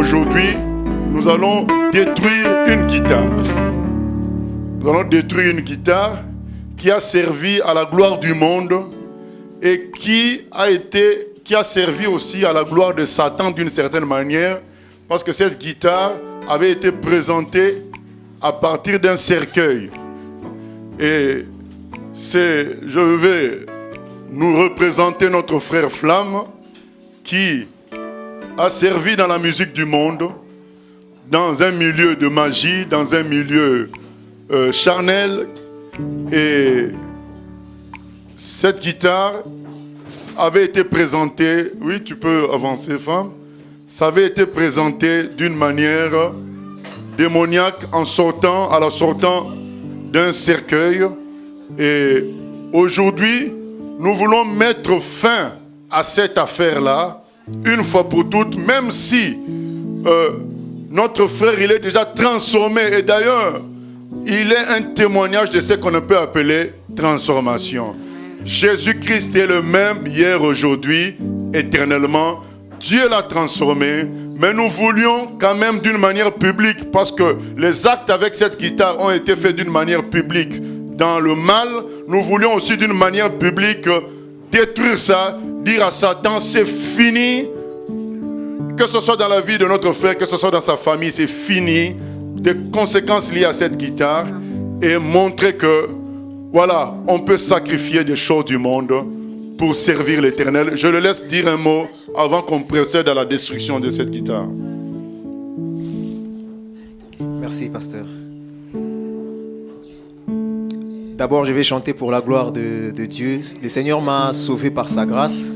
aujourd'hui, nous allons détruire une guitare. Nous allons détruire une guitare qui a servi à la gloire du monde et qui a servi aussi à la gloire de Satan d'une certaine manière, parce que cette guitare avait été présentée à partir d'un cercueil. Et je vais nous représenter notre frère Flamme qui a servi dans la musique du monde, dans un milieu de magie, dans un milieu charnel. Et cette guitare avait été présentée, oui, tu peux avancer, femme, ça avait été présenté d'une manière démoniaque en la sortant d'un cercueil. Et aujourd'hui, nous voulons mettre fin à cette affaire-là, une fois pour toutes, même si notre frère, il est déjà transformé. Et d'ailleurs, il est un témoignage de ce qu'on peut appeler transformation. Jésus-Christ est le même hier, aujourd'hui, éternellement. Dieu l'a transformé, mais nous voulions quand même d'une manière publique, parce que les actes avec cette guitare ont été faits d'une manière publique. Dans le mal, nous voulions aussi d'une manière publique détruire ça, dire à Satan, c'est fini, que ce soit dans la vie de notre frère, que ce soit dans sa famille, c'est fini, des conséquences liées à cette guitare, et montrer que, voilà, on peut sacrifier des choses du monde pour servir l'Éternel. Je le laisse dire un mot avant qu'on procède à la destruction de cette guitare. Merci, pasteur. D'abord, je vais chanter pour la gloire de Dieu. Le Seigneur m'a sauvé par sa grâce.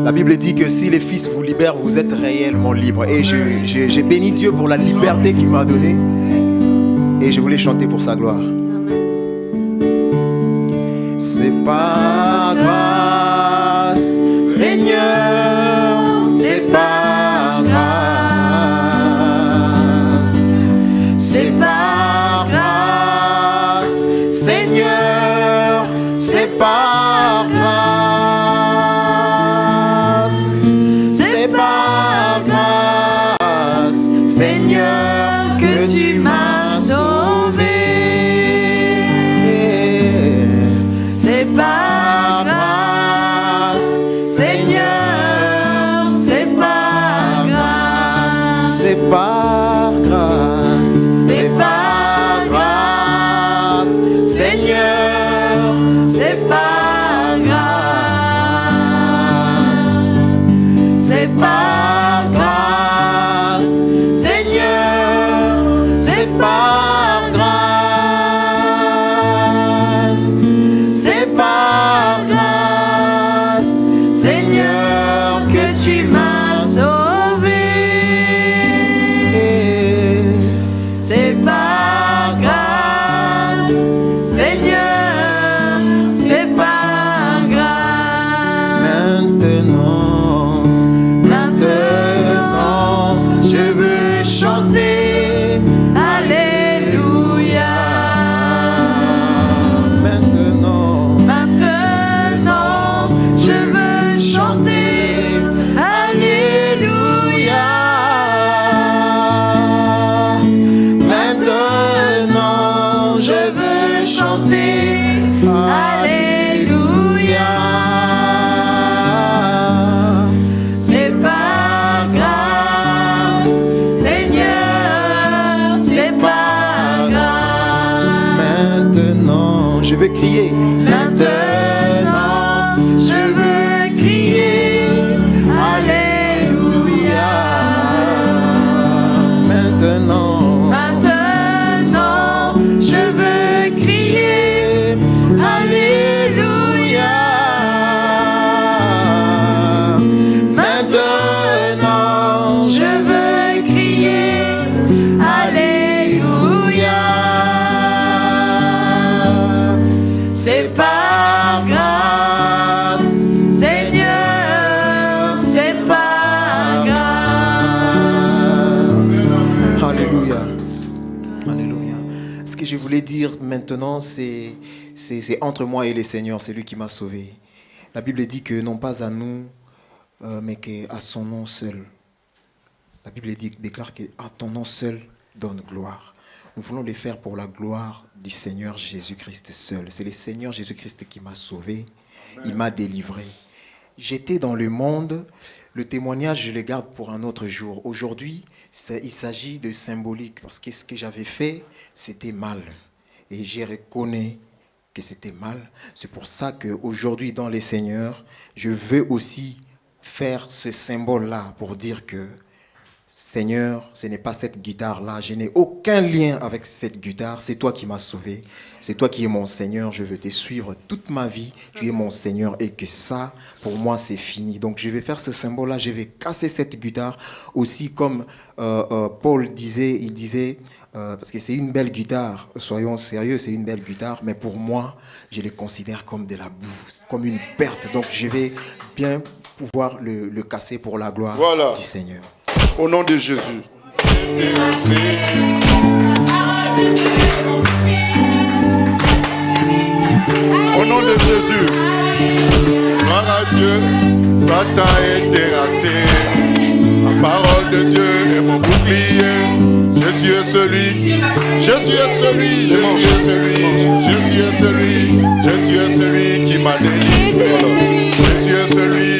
La Bible dit que si les fils vous libèrent, vous êtes réellement libres. Et j'ai béni Dieu pour la liberté qu'il m'a donnée. Et je voulais chanter pour sa gloire. C'est par grâce, Seigneur, c'est par grâce. C'est par grâce, Seigneur, c'est par grâce. C'est par grâce, Seigneur, que tu m'as sauvé. C'est par grâce, Seigneur, c'est par grâce. C'est par grâce, c'est par grâce, Seigneur, c'est par grâce. C'est par grâce, Seigneur, c'est par grâce. C'est par grâce, Seigneur, que tu m'as sauvé. C'est par grâce, Seigneur, c'est par grâce. Maintenant, je veux chanter Alléluia. Maintenant, je veux chanter Alléluia. Maintenant, je veux chanter Alléluia. C'est par grâce, Seigneur, c'est par grâce. Maintenant, je veux crier. Maintenant, je veux crier Alléluia. Maintenant, je veux crier Alléluia. Maintenant, je veux crier Alléluia. C'est par grâce, Seigneur, c'est par grâce. Alléluia. Alléluia. Ce que je voulais dire maintenant, c'est entre moi et le Seigneur, c'est lui qui m'a sauvé. La Bible dit que non pas à nous, mais qu'à son nom seul. La Bible déclare que ton nom seul donne gloire. Nous voulons le faire pour la gloire du Seigneur Jésus-Christ seul. C'est le Seigneur Jésus-Christ qui m'a sauvé. Amen. Il m'a délivré. J'étais dans le monde. Le témoignage, je le garde pour un autre jour. Aujourd'hui, il s'agit de symbolique parce que ce que j'avais fait, c'était mal. Et j'ai reconnu que c'était mal. C'est pour ça qu'aujourd'hui, dans les Seigneurs, je veux aussi faire ce symbole-là pour dire que Seigneur, ce n'est pas cette guitare-là. Je n'ai aucun lien avec cette guitare. C'est toi qui m'as sauvé. C'est toi qui es mon Seigneur. Je veux te suivre toute ma vie. Tu es mon Seigneur et que ça, pour moi, c'est fini. Donc, je vais faire ce symbole-là. Je vais casser cette guitare. Aussi, comme Paul disait, il disait, parce que c'est une belle guitare. Soyons sérieux, c'est une belle guitare. Mais pour moi, je le considère comme de la boue, comme une perte. Donc, je vais bien pouvoir le casser pour la gloire du Seigneur. Au nom de Jésus. Au nom de Jésus. Gloire à Dieu. Satan est terrassé. La parole de Dieu est mon bouclier. Jésus est celui. Jésus est celui. Jésus est celui. Jésus est celui. Jésus est celui qui m'a délivré. Jésus est celui.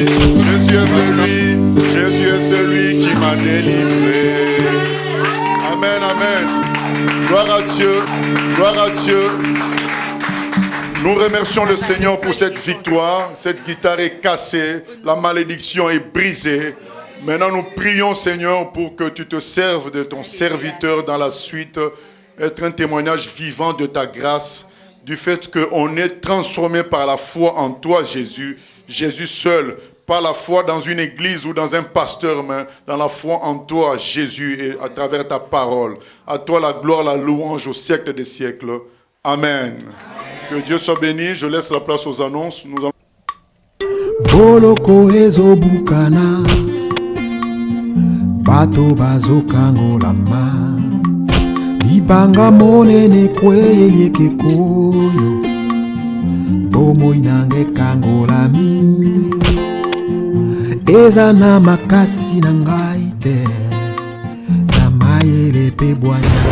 Jésus est celui. Jésus est celui qui m'a délivré. Amen, amen. Gloire à Dieu, gloire à Dieu. Nous remercions le Seigneur pour cette victoire. Cette guitare est cassée, la malédiction est brisée. Maintenant, nous prions, Seigneur, pour que tu te serves de ton serviteur dans la suite, être un témoignage vivant de ta grâce, du fait qu'on est transformé par la foi en toi, Jésus. Jésus seul. Pas la foi dans une église ou dans un pasteur, mais dans la foi en toi, Jésus, et à travers ta parole. À toi la gloire, la louange au siècle des siècles. Amen. Que Dieu soit béni. Je laisse la place aux annonces. Nous Boloko ezo bukana Bato bazo kangolama Libanga monene kweye kekoyo Bomo inange kangolami Eza na makasi na ngai te Na mayele pe bwanya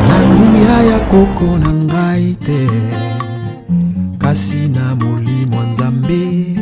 Na nguya ya koko na ngai te Kasi na molimo Nzambe